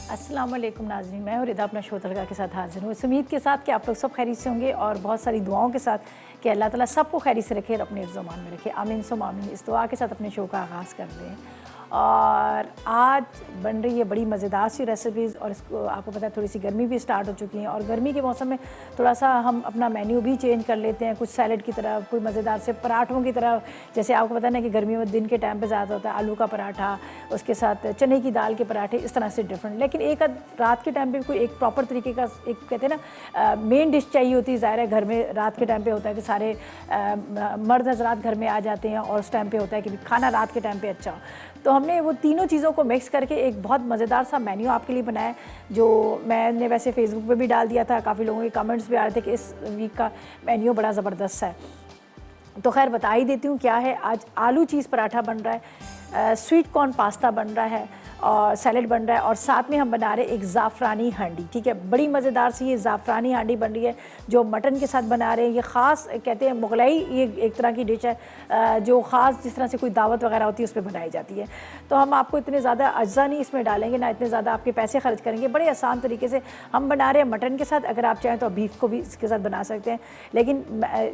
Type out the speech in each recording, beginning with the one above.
अस्सलाम वालेकुम नाज़रीन, मैं हूँ रिदा अपना शो तड़का के साथ हाजिर हूँ। इस उम्मीद के साथ कि आप लोग सब खैरियत से होंगे और बहुत सारी दुआओं के साथ कि अल्लाह ताला सबको खैरियत से रखे और अपने ज़मान में रखे। आमीन सुम आमीन। इस दुआ के साथ अपने शो का आगाज़ कर दें। और आज बन रही है बड़ी मज़ेदार सी रेसिपीज़ और इसको आपको पता है थोड़ी सी गर्मी भी स्टार्ट हो चुकी है और गर्मी के मौसम में थोड़ा सा हम अपना मेन्यू भी चेंज कर लेते हैं, कुछ सैलड की तरह, कोई मज़ेदार से पराठों की तरह। जैसे आपको पता है ना कि गर्मियों में दिन के टाइम पे ज़्यादा होता है आलू का पराठा, उसके साथ चने की दाल के पराठे, इस तरह से डिफरेंट। लेकिन एक रात के टाइम पे कोई एक प्रॉपर तरीके का एक कहते हैं ना मेन डिश चाहिए होती है। ज़ाहिर है घर में रात के टाइम पे होता है कि सारे मर्द हजरात घर में आ जाते हैं और उस टाइम पे होता है कि खाना रात के टाइम पे अच्छा हो। तो हमने वो तीनों चीज़ों को मिक्स करके एक बहुत मज़ेदार सा मेन्यू आपके लिए बनाया, जो मैंने वैसे फेसबुक पे भी डाल दिया था। काफ़ी लोगों के कमेंट्स भी आ रहे थे कि इस वीक का मेन्यू बड़ा ज़बरदस्त है। तो खैर बता ही देती हूँ क्या है। आज आलू चीज़ पराठा बन रहा है, स्वीट कॉर्न पास्ता बन रहा है और सैलड बन रहा है और साथ में हम बना रहे हैं एक ज़ाफ़रानी हांडी। ठीक है, बड़ी मज़ेदार सी ये ज़ाफ़रानी हांडी बन रही है जो मटन के साथ बना रहे हैं। ये ख़ास कहते हैं मुगलाई, ये एक तरह की डिश है जो ख़ास जिस तरह से कोई दावत वगैरह होती है उस पर बनाई जाती है। तो हम आपको इतने ज़्यादा अज्जा नहीं इसमें डालेंगे, ना इतने ज़्यादा आपके पैसे खर्च करेंगे। बड़े आसान तरीके से हम बना रहे हैं मटन के साथ। अगर आप चाहें तो बीफ को भी इसके साथ बना सकते हैं, लेकिन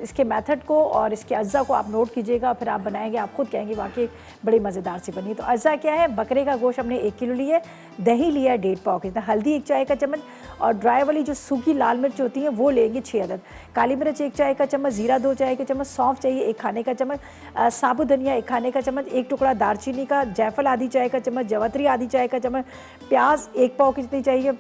इसके मेथड को और इसके अज्जा को आप नोट कीजिएगा, फिर आप बनाएंगे, आप खुद कहेंगे वाकई बड़ी मज़ेदार सी बनी। तो अज्जा क्या है, बकरे का गोश्त हमने 1 किलो लिया, दही लिया 1.5 पाव के, हल्दी 1 चाय का चम्मच और ड्राई वाली जो सूखी लाल मिर्च होती है वो लेंगे 6 अदद, काली मिर्च 1 चाय का चम्मच, जीरा 2 चाय के चम्मच, सौंफ चाहिए 1 खाने का चम्मच, साबुत धनिया 1 खाने का चम्मच, 1 टुकड़ा दालचीनी का, जायफल आधी चाय का चम्मच, जवतरी आधी चाय का चम्मच, प्याज 1 पाव की जितनी चाहिए,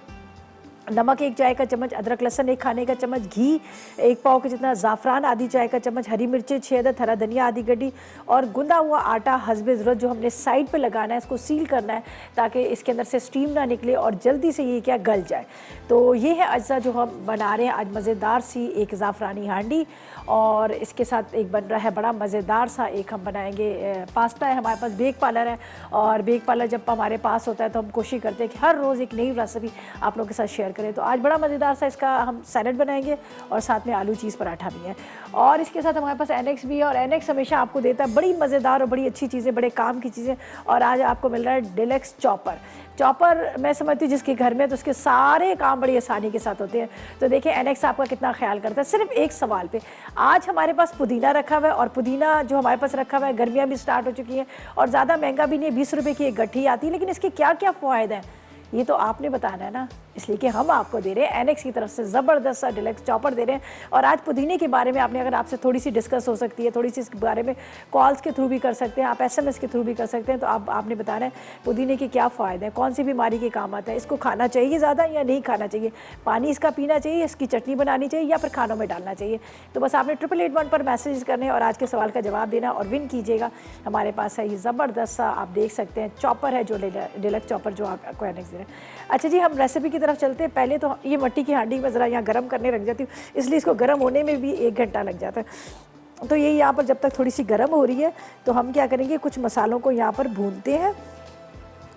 नमक 1 चाय का चम्मच, अदरक लहसुन 1 खाने का चम्मच, घी 1 पाव के जितना, ज़ाफ़रान आधी चाय का चम्मच, हरी मिर्चें 6 अदद, हरा धनिया आधी गड्डी और गुंदा हुआ आटा हस्बे ज़रूरत जो हमने साइड पे लगाना है। इसको सील करना है ताकि इसके अंदर से स्टीम ना निकले और जल्दी से ये क्या गल जाए। तो ये है अज्जा जो हम बना रहे हैं आज, मज़ेदार सी एक ज़ाफ़रानी हांडी। और इसके साथ एक बन रहा है बड़ा मज़ेदार सा एक हम बनाएंगे पास्ता है। हमारे पास बेक पार्लर है और बेक पार्लर जब हमारे पास होता है तो हम कोशिश करते हैं कि हर रोज़ एक नई रेसिपी आप लोगों के साथ शेयर करें। तो आज बड़ा मज़ेदार सा इसका हम सैलड बनाएंगे और साथ में आलू चीज़ पराठा भी है। और इसके साथ हमारे पास एनेक्स भी है और एनेक्स हमेशा आपको देता है बड़ी मज़ेदार और बड़ी अच्छी चीज़ें, बड़े काम की चीज़ें। और आज आपको मिल रहा है डिलक्स चॉपर। चॉपर मैं समझती हूँ जिसके घर में तो उसके सारे काम बड़ी आसानी के साथ होते हैं। तो देखिए एनेक्स आपका कितना ख्याल करता है। सिर्फ एक सवाल पे, आज हमारे पास पुदीना रखा हुआ है और पुदीना जो हमारे पास रखा हुआ है, गर्मियाँ भी स्टार्ट हो चुकी हैं और ज़्यादा महंगा भी नहीं है, 20 रुपये की एक गट्ठी आती है। लेकिन इसके क्या क्या फ़ायदे हैं ये तो आपने बताना है ना, इसलिए कि हम आपको दे रहे हैं एनेक्स की तरफ से ज़बरदस्त सा डिलक्स चॉपर दे रहे हैं। और आज पुदीने के बारे में आपने अगर आपसे थोड़ी सी डिस्कस हो सकती है, थोड़ी सी इसके बारे में कॉल्स के थ्रू भी कर सकते हैं, आप SMS के थ्रू भी कर सकते हैं। तो आपने बताना है पुदीने के क्या फ़ायदे हैं, कौन सी बीमारी के काम आता है, इसको खाना चाहिए ज़्यादा या नहीं खाना चाहिए, पानी इसका पीना चाहिए, इसकी चटनी बनानी चाहिए या फिर खानों में डालना चाहिए। तो बस आपने 888 पर मैसेज करने और आज के सवाल का जवाब देना और विन कीजिएगा। हमारे पास है ये ज़बरदस्त सा आप देख सकते हैं चॉपर है जो डिलक्स चॉपर जो आपको एनेक्स दे रहे हैं। अच्छा जी, हम रेसिपी की तरफ चलते हैं। पहले तो ये मट्टी की हांडी में ज़रा यहाँ गर्म करने लग जाती हूँ, इसलिए इसको गर्म होने में भी 1 घंटा लग जाता है। तो ये यहाँ पर जब तक थोड़ी सी गर्म हो रही है तो हम क्या करेंगे, कुछ मसालों को यहाँ पर भूनते हैं,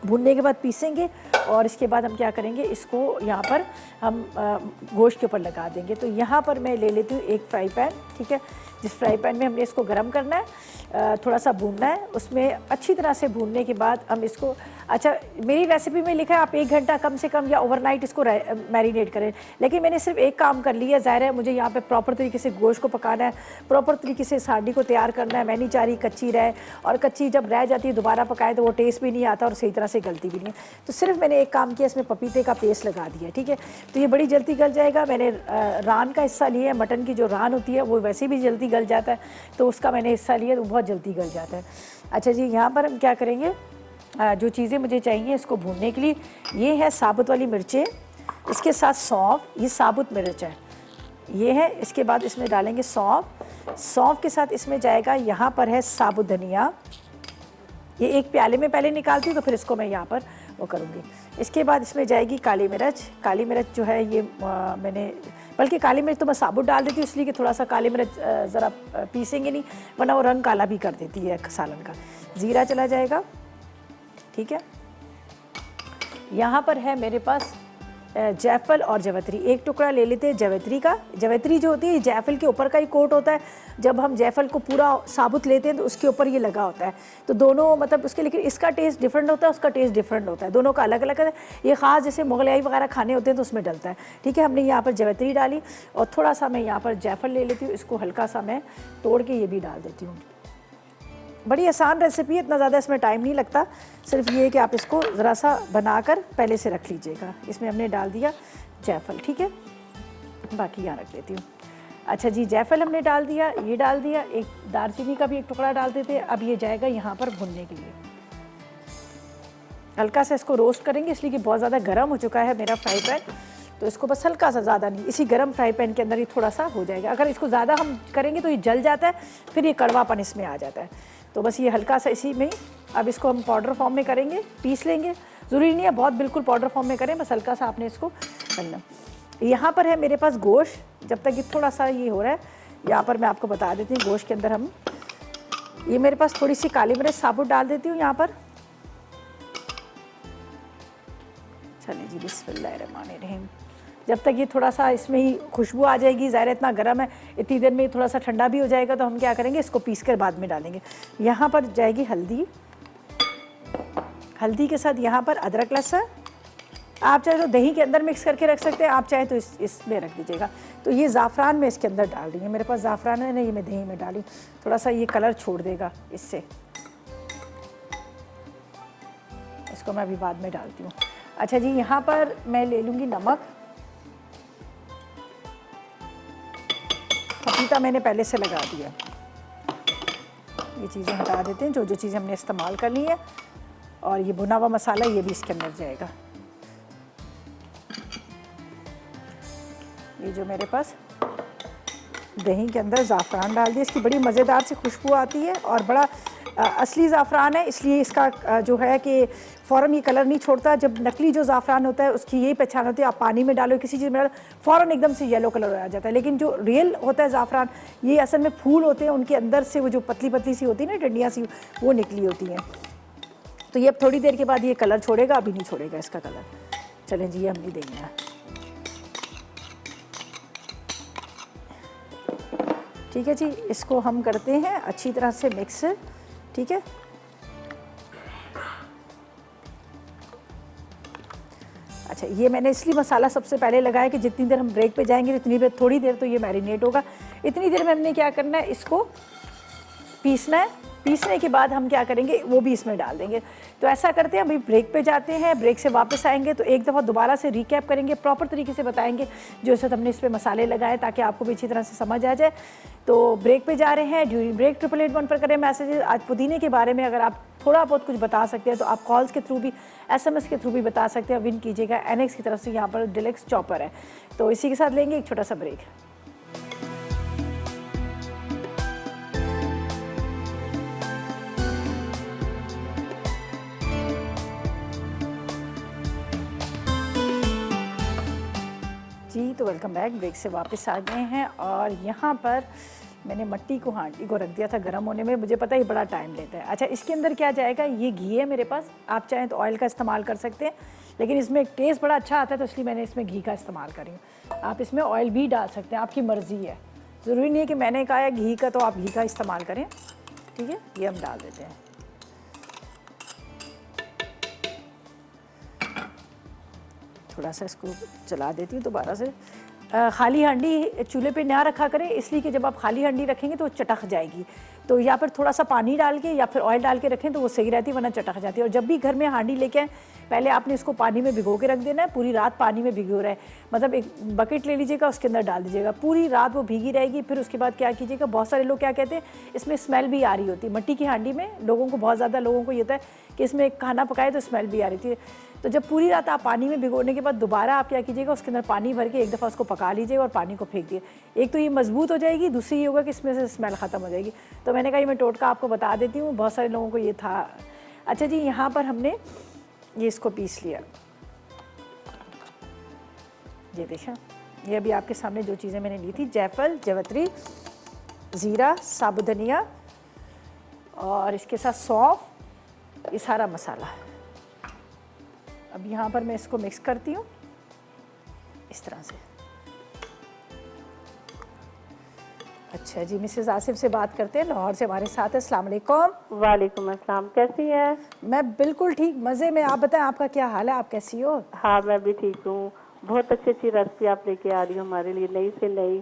भूनने के बाद पीसेंगे और इसके बाद हम क्या करेंगे, इसको यहाँ पर हम गोश्त के ऊपर लगा देंगे। तो यहाँ पर मैं ले लेती हूँ एक फ्राई पैन। ठीक है, जिस फ्राई पैन में हमने इसको गर्म करना है, थोड़ा सा भूनना है, उसमें अच्छी तरह से भूनने के बाद हम इसको, अच्छा मेरी रेसिपी में लिखा है आप 1 घंटा कम से कम या ओवरनाइट इसको मैरिनेट करें, लेकिन मैंने सिर्फ एक काम कर लिया। ज़ाहिर है मुझे यहाँ पे प्रॉपर तरीके से गोश्त को पकाना है, प्रॉपर तरीके से इस हांडी को तैयार करना है। मैं नहीं चाह रही कच्ची रहे, और कच्ची जब रह जाती है दोबारा पकाए तो वो टेस्ट भी नहीं आता और सही तरह से गलती भी नहीं। तो सिर्फ मैंने एक काम किया, इसमें पपीते का पेस्ट लगा दिया। ठीक है, तो ये बड़ी जल्दी गल जाएगा। मैंने रान का हिस्सा लिया है, मटन की जो रान होती है वो वैसे भी जल्दी गल जाता है, तो उसका मैंने हिस्सा लिया तो बहुत जल्दी गल जाता है। अच्छा जी, यहाँ पर हम क्या करेंगे, जो चीज़ें मुझे चाहिए इसको भूनने के लिए, ये है साबुत वाली मिर्चें, इसके साथ सौंफ, ये साबुत मिर्च है ये है। इसके बाद इसमें डालेंगे सौंफ, सौंफ के साथ इसमें जाएगा यहाँ पर है साबुत धनिया, ये एक प्याले में पहले निकालती हूँ तो फिर इसको मैं यहाँ पर वो करूँगी। इसके बाद इसमें जाएगी काली मिर्च, काली मिर्च जो है ये मैंने, बल्कि काली मिर्च तो मैं साबुत डाल देती हूँ इसलिए कि थोड़ा सा काली मिर्च ज़रा पीसेंगे नहीं वरना वो रंग काला भी कर देती है सालन का। ज़ीरा चला जाएगा। ठीक है, यहाँ पर है मेरे पास जायफल और जवित्री, एक टुकड़ा ले लेते हैं जवित्री का। जवित्री जो होती है जायफल के ऊपर का ही कोट होता है, जब हम जायफल को पूरा साबुत लेते हैं तो उसके ऊपर ये लगा होता है। तो दोनों मतलब उसके, लेकिन इसका टेस्ट डिफरेंट होता है, उसका टेस्ट डिफरेंट होता है, दोनों का अलग अलग है। ये ख़ास जैसे मुगलाई वगैरह खाने होते हैं तो उसमें डलता है। ठीक है, हमने यहाँ पर जवित्री डाली और थोड़ा सा मैं यहाँ पर जायफल ले लेती हूँ, इसको हल्का सा मैं तोड़ के ये भी डाल देती हूँ। बड़ी आसान रेसिपी है, इतना ज़्यादा इसमें टाइम नहीं लगता, सिर्फ ये है कि आप इसको ज़रा सा बनाकर पहले से रख लीजिएगा। इसमें हमने डाल दिया जायफल, ठीक है, बाकी यहाँ रख देती हूँ। अच्छा जी, जायफल हमने डाल दिया, ये डाल दिया, एक दालचीनी का भी एक टुकड़ा डाल देते हैं। अब ये जाएगा यहाँ पर भुनने के लिए। हल्का सा इसको रोस्ट करेंगे इसलिए कि बहुत ज़्यादा गर्म हो चुका है मेरा फ्राई पैन, तो इसको बस हल्का सा, ज़्यादा नहीं, इसी गर्म फ्राई पैन के अंदर ही थोड़ा सा हो जाएगा। अगर इसको ज़्यादा हम करेंगे तो ये जल जाता है, फिर ये कड़वापन इसमें आ जाता है। तो बस ये हल्का सा इसी में ही, अब इसको हम पाउडर फॉर्म में करेंगे, पीस लेंगे। ज़रूरी नहीं है बहुत बिल्कुल पाउडर फॉर्म में करें, बस हल्का सा आपने इसको करना। यहाँ पर है मेरे पास गोश्त, जब तक ये थोड़ा सा ये हो रहा है यहाँ पर मैं आपको बता देती हूँ गोश्त के अंदर हम, ये मेरे पास थोड़ी सी काली मिर्च साबुत डाल देती हूँ यहाँ पर। चलिए जी, बिस्मिल्लाहिर्रहमानिर्रहीम। जब तक ये थोड़ा सा इसमें ही खुशबू आ जाएगी, ज़ाहिर इतना गर्म है, इतनी देर में ये थोड़ा सा ठंडा भी हो जाएगा, तो हम क्या करेंगे इसको पीस कर बाद में डालेंगे। यहाँ पर जाएगी हल्दी, हल्दी के साथ यहाँ पर अदरक लहसुन, आप चाहे तो दही के अंदर मिक्स करके रख सकते हैं, आप चाहे तो इसमें रख दीजिएगा। तो ये ज़ाफ़रान मैं इसके अंदर डाल रही हूँ, मेरे पास ज़ाफ़रान है ना, ये मैं दही में डाली, थोड़ा सा ये कलर छोड़ देगा इससे। इसको मैं अभी बाद में डालती हूँ। अच्छा जी, यहाँ पर मैं ले लूँगी नमक, पपीता मैंने पहले से लगा दिया। ये चीज़ें हटा देते हैं, जो जो चीज़ें हमने इस्तेमाल कर ली है, और ये भुना हुआ मसाला ये भी इसके अंदर जाएगा। ये जो मेरे पास दही के अंदर ज़ाफ़रान डाल दिया, इसकी बड़ी मज़ेदार सी खुशबू आती है, और बड़ा असली ज़ाफ़रान है, इसलिए इसका जो है कि फ़ौरन ये कलर नहीं छोड़ता। जब नकली जो ज़ाफ़रान होता है उसकी यही पहचान होती है, आप पानी में डालो, किसी चीज़ में डालो, फ़ौरन एकदम से येलो कलर आ जाता है। लेकिन जो रियल होता है ज़ाफ़रान, ये असल में फूल होते हैं, उनके अंदर से वो जो पतली पतली सी होती है ना डंडियाँ सी, वो निकली होती हैं। तो ये अब थोड़ी देर के बाद ये कलर छोड़ेगा, अभी नहीं छोड़ेगा इसका कलर। चलें जी, ये हम नहीं देंगे। ठीक है जी, इसको हम करते हैं अच्छी तरह से मिक्स, ठीक है। अच्छा, ये मैंने इसलिए मसाला सबसे पहले लगाया कि जितनी देर हम ब्रेक पे जाएंगे इतनी देर, थोड़ी देर तो ये मैरिनेट होगा, इतनी देर में हमने क्या करना है, इसको पीसना है। पीसने के बाद हम क्या करेंगे, वो भी इसमें डाल देंगे। तो ऐसा करते हैं, अभी ब्रेक पे जाते हैं, ब्रेक से वापस आएंगे तो एक दफ़ा दोबारा से रिकैप करेंगे, प्रॉपर तरीके से बताएंगे जो इस हमने इस पर मसाले लगाए, ताकि आपको भी अच्छी तरह से समझ आ जाए। तो ब्रेक पे जा रहे हैं, ड्यूरिंग ब्रेक 888 पर करें मैसेजेस। आज पुदीने के बारे में अगर आप थोड़ा बहुत कुछ बता सकते हैं तो आप कॉल्स के थ्रू भी, SMS के थ्रू भी बता सकते हैं। विन कीजिएगा, NX की तरफ से यहाँ पर डिलेक्स चॉपर है। तो इसी के साथ लेंगे एक छोटा सा ब्रेक। जी, तो वेलकम बैक। ब्रेक से वापस आ गए हैं, और यहाँ पर मैंने मट्टी को, हांडी को रख दिया था गर्म होने में। मुझे पता है ये बड़ा टाइम लेता है। अच्छा, इसके अंदर क्या जाएगा, ये घी है मेरे पास, आप चाहें तो ऑयल का इस्तेमाल कर सकते हैं, लेकिन इसमें टेस्ट बड़ा अच्छा आता है तो इसलिए मैंने इसमें घी का इस्तेमाल करी हूँ। आप इसमें ऑयल भी डाल सकते हैं, आपकी मर्ज़ी है, ज़रूरी नहीं है कि मैंने कहा है घी का तो आप घी का इस्तेमाल करें। ठीक है, ये हम डाल देते हैं। थोड़ा सा इसको चला देती हूँ दोबारा से। खाली हांडी चूल्हे पे ना रखा करें, इसलिए कि जब आप खाली हांडी रखेंगे तो चटक जाएगी। तो या फिर थोड़ा सा पानी डाल के या फिर ऑयल डाल के रखें तो वो सही रहती है, वरना चटक जाती है। और जब भी घर में हांडी लेके आएँ, पहले आपने इसको पानी में भिगो के रख देना है। पूरी रात पानी में भिगो रहा है, मतलब एक बकेट ले लीजिएगा, उसके अंदर डाल दीजिएगा, पूरी रात वो भीगी रहेगी। फिर उसके बाद क्या कीजिएगा, बहुत सारे लोग क्या कहते हैं, इसमें स्मेल भी आ रही होती है। मिट्टी की हांडी में लोगों को, बहुत ज़्यादा लोगों को ये होता है कि इसमें खाना पकाए तो स्मेल भी आ रही थी। तो जब पूरी रात आप पानी में भिगोने के बाद दोबारा आप क्या कीजिएगा, उसके अंदर पानी भर के एक दफ़ा उसको पका लीजिएगा और पानी को फेंक दिए। एक तो ये मजबूत हो जाएगी, दूसरी ये होगा कि इसमें से स्मेल ख़त्म हो जाएगी। तो मैंने कहा ये मैं टोटका आपको बता देती हूँ, बहुत सारे लोगों को ये था। अच्छा जी, यहाँ पर हमने ये इसको पीस लिया, ये देखा, ये अभी आपके सामने जो चीज़ें मैंने ली थी, जायफल, जवित्री, ज़ीरा, साबुत धनिया और इसके साथ सौंफ, ये सारा मसाला। अब यहाँ पर मैं इसको मिक्स करती हूँ। इस तरह से। अच्छा जी, मिसेस आसिफ से बात करते हैं, लाहौर से हमारे साथ है। अस्सलाम वालेकुम। वालेकुम अस्सलाम, कैसी हैं? मैं बिल्कुल ठीक, मज़े में। आप बताएं, आपका क्या हाल है, आप कैसी हो? हाँ, मैं भी ठीक हूँ। बहुत अच्छी अच्छी रेसिपी आप लेके आ रही हो हमारे लिए, नई से नई।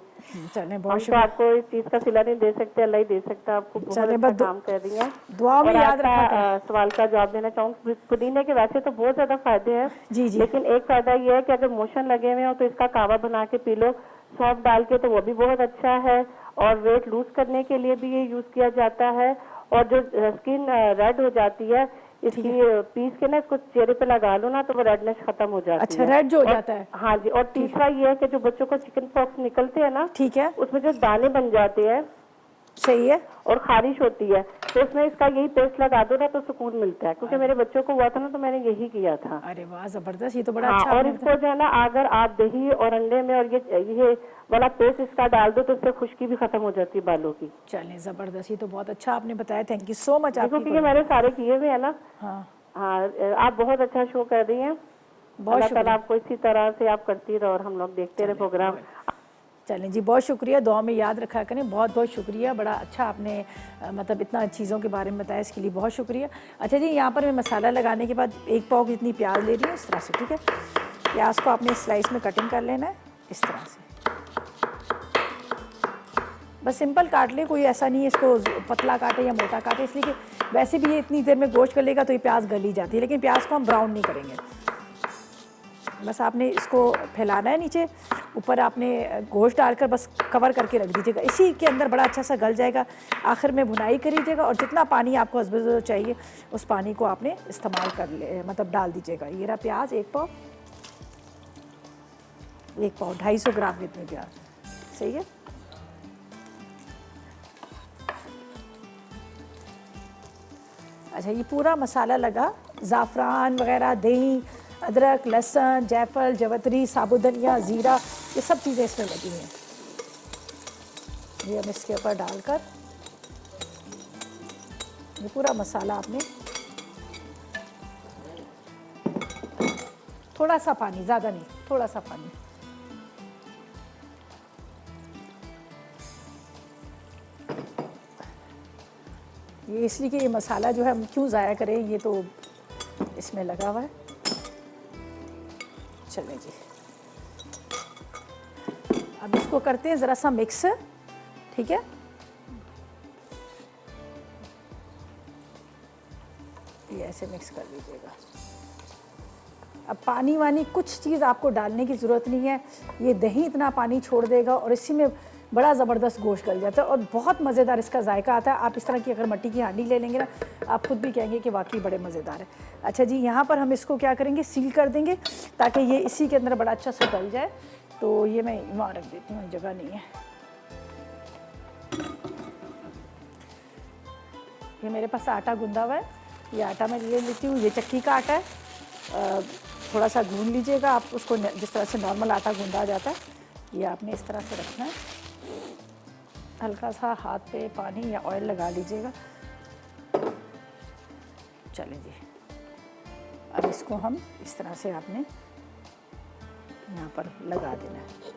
चलें, हम बहुत तो शुक्रिया। आपको इस चीज़ का सिला नहीं दे सकते, अल्लाह ही दे सकता है आपको। बहुत चलें, अच्छा बस काम कर रही हैं। दुआ में और याद रखा आपका करें। सवाल का जवाब देना चाहूँगी। पुदीने के वैसे तो बहुत ज़्यादा फायदे हैं, जी जी। लेकिन एक फ़ायदा ये है कि अगर मोशन लगे हुए हो तो इसका कावा बना के पी लो, सौंफ डाल के, तो वो भी बहुत अच्छा है। और वेट लूज करने के लिए भी ये यूज़ किया जाता है। और जो स्किन रेड हो जाती है, ठीक इसकी है। पीस के ना इसको चेहरे पे लगा लो ना, तो वो रेडनेस खत्म हो जाती अच्छा, है। रेड जो हो और जाता है। हाँ जी, और ठीक, तीसरा ये है कि जो बच्चों को चिकन पॉक्स निकलते हैं ना, ठीक है, उसमें जो दाने बन जाते हैं सही है। और खारिश होती है, तो उसमें इसका यही पेस्ट लगा दो ना, तो सुकून मिलता है। क्योंकि मेरे बच्चों को हुआ था ना, तो मैंने यही किया था। अरे वाह, ज़बरदस्त, ये तो बड़ा हाँ, अच्छा और आपने इसको बताया। जो है ना, अगर आप दही और अंडे में और ये वाला पेस्ट इसका डाल दो, तो इससे खुश्की भी खत्म हो जाती है बालों की। चलें, ज़बरदस्त, ये तो बहुत अच्छा आपने बताया। थैंक यू सो मच देखो आपकी कि ये मैंने सारे किए हुए हैं ना। हाँ, हाँ, आप बहुत अच्छा शो कर रही हैं। बहुत अल्लाह ताला शुक्रिया। आपको इसी तरह से आप करती रहो और हम लोग देखते रहे चलें, प्रोग्राम। चलें जी, बहुत शुक्रिया, दुआ में याद रखा करें। बहुत बहुत शुक्रिया, बड़ा अच्छा आपने मतलब इतना चीज़ों के बारे में बताया, इसके लिए बहुत शुक्रिया। अच्छा जी, यहाँ पर मैं मसाला लगाने के बाद 1 पाव जितनी प्याज ले रही हूँ, इस तरह से, ठीक है। प्याज को आपने स्लाइस में कटिंग कर लेना है, इस तरह से। बस सिंपल काट ले, कोई ऐसा नहीं है इसको पतला काटे या मोटा काटे, इसलिए कि वैसे भी ये इतनी देर में गोश्त गलेगा तो ये प्याज गल ही जाती है, लेकिन प्याज को हम ब्राउन नहीं करेंगे। बस आपने इसको फैलाना है नीचे, ऊपर आपने गोश्त डालकर बस कवर करके रख दीजिएगा। इसी के अंदर बड़ा अच्छा सा गल जाएगा। आखिर में भुनाई करिएगा और जितना पानी आपको हस्बे चाहिए उस पानी को आपने इस्तेमाल कर ले, मतलब डाल दीजिएगा। ये रहा प्याज, 1 पाव, 250 ग्राम जितनी प्याज, सही है। अच्छा, ये पूरा मसाला लगा, ज़ाफ़रान वगैरह, दही, अदरक, लहसुन, जायफल, जवतरी, साबुत धनिया, ज़ीरा, ये सब चीज़ें इसमें लगी हैं। ये हम इसके ऊपर डालकर ये पूरा मसाला आपने, थोड़ा सा पानी, ज़्यादा नहीं, थोड़ा सा पानी। ये इसलिए कि ये मसाला जो है हम क्यों ज़ाया करें, ये तो इसमें लगा हुआ है। चलें जी, अब इसको करते हैं ज़रा सा मिक्स, ठीक है। ये ऐसे मिक्स कर लीजिएगा। अब पानी वानी कुछ चीज़ आपको डालने की ज़रूरत नहीं है, ये दही इतना पानी छोड़ देगा और इसी में बड़ा ज़बरदस्त गोश्त गल जाता है और बहुत मज़ेदार इसका जायका आता है। आप इस तरह की अगर मट्टी की हांडी ले लेंगे ना, आप खुद भी कहेंगे कि वाकई बड़े मज़ेदार है। अच्छा जी, यहाँ पर हम इसको क्या करेंगे, सील कर देंगे ताकि ये इसी के अंदर बड़ा अच्छा सा गल जाए। तो ये मैं वहाँ रख देती हूँ, जगह नहीं है। ये मेरे पास आटा गूंदा हुआ है, ये आटा मैं ले लेती हूँ। ये चक्की का आटा है, थोड़ा सा गूंद लीजिएगा आप उसको, जिस तरह से नॉर्मल आटा गूंदा जाता है। ये आपने इस तरह से रखना है, हल्का सा हाथ पे पानी या ऑयल लगा लीजिएगा। चलें जी, अब इसको हम इस तरह से आपने यहाँ पर लगा देना है।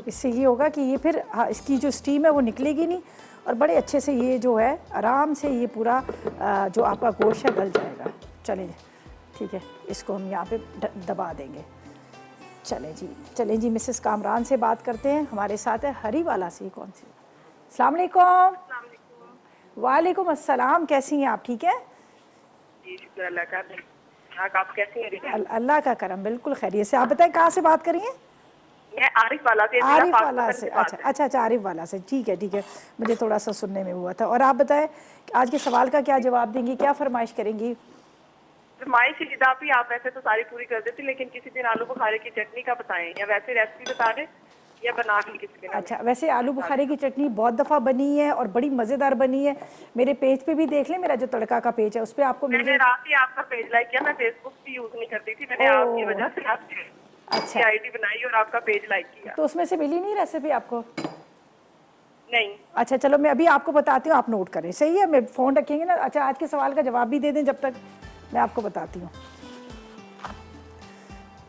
इससे ये होगा कि ये फिर इसकी जो स्टीम है वो निकलेगी नहीं और बड़े अच्छे से ये जो है आराम से ये पूरा जो आपका गोश्त है गल जाएगा। चलें, ठीक है, इसको हम यहाँ पे दबा देंगे। चलें जी, मिसेस कामरान से बात करते हैं, हमारे साथ है हरी वाला से। कौन सी? अस्सलाम वालेकुम। वालेकुम अस्सलाम, कैसी हैं आप? ठीक है जी, शुक्र अल्लाह का। आप कैसी हैं? अल्लाह का करम, बिल्कुल खैरियत से। आप बताएं कहाँ से बात करिए? मैं आरिफ वाला से। आरिफ वाला से, अच्छा, आरिफ वाला से, ठीक है, मुझे थोड़ा सा सुनने में हुआ था। और आप बताएं आज के सवाल का क्या जवाब देंगी, क्या फरमाइश करेंगी? फरमाइश जिदा भी आप वैसे तो सारी पूरी कर देती, लेकिन किसी दिन आलू बुखारे की चटनी का बताएं, या वैसे रेसिपी बता दें या बना ली किसी दिन। अच्छा, वैसे आलू बुखारे की चटनी बहुत दफ़ा बनी है और बड़ी मज़ेदार बनी है। मेरे पेज पे भी देख लें, मेरा जो तड़का का पेज है उस पर आपको मिल मैंने रात ही आपका पेज लाइक किया। मैं फेसबुक भी यूज नहीं करती थी, मैंने आपकी वजह से अच्छा। आईडी बनाई और आपका पेज लाइक किया। तो उसमें से मिली नहीं रेसिपी आपको? नहीं। अच्छा चलो मैं अभी आपको बताती हूँ, आप नोट करें, सही है? मैं फ़ोन रखेंगे ना। अच्छा आज के सवाल का जवाब भी दे दें जब तक मैं आपको बताती हूँ।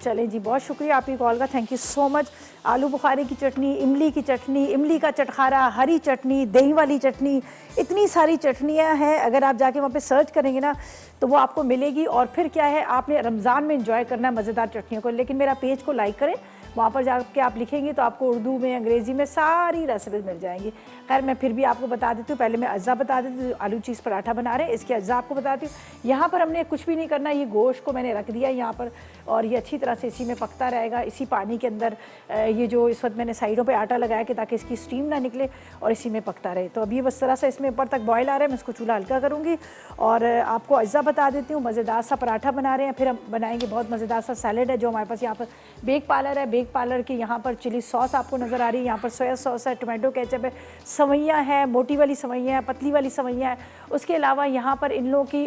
चलें जी, बहुत शुक्रिया आपकी कॉल का, थैंक यू सो मच। आलू बुखारे की चटनी, इमली की चटनी, इमली का चटखारा, हरी चटनी, दही वाली चटनी, इतनी सारी चटनियाँ हैं। अगर आप जाके वहाँ पे सर्च करेंगे ना तो वो आपको मिलेगी। और फिर क्या है, आपने रमज़ान में इंजॉय करना है मज़ेदार चटनियों को। लेकिन मेरा पेज को लाइक करें, वहाँ पर जाके आप लिखेंगे तो आपको उर्दू में, अंग्रेज़ी में सारी रेसिपीज़ मिल जाएंगी। खैर मैं फिर भी आपको बता देती हूँ, पहले मैं अज्जा बता देती हूँ। आलू चीज़ पराठा बना रहे हैं, इसके अज्जा आपको बताती हूँ। यहाँ पर हमने कुछ भी नहीं करना, ये गोश्त को मैंने रख दिया यहाँ पर और ये अच्छी तरह से इसी में पकता रहेगा, इसी पानी के अंदर। ये जो इस वक्त मैंने साइडों पे आटा लगाया कि ताकि इसकी स्टीम ना निकले और इसी में पकता रहे। तो अभी बस तरह से इसमें ऊपर तक बॉयल आ रहा है, मैं इसको चूल्हा हल्का करूँगी और आपको अज्जा बता देती हूँ। मज़ेदार सा पराठा बना रहे हैं, फिर हम बनाएंगे बहुत मज़ेदार सा सैलेड है जो हमारे पास यहाँ पर बेक पार्लर है। बेक पार्लर के यहाँ पर चिली सॉस आपको नज़र आ रही है, यहाँ पर सोया सॉस है, टोमेटो केचप है, सवैयाँ है, मोटी वाली सवैयाँ है, पतली वाली सवैयाँ है। उसके अलावा यहाँ पर इन लोगों की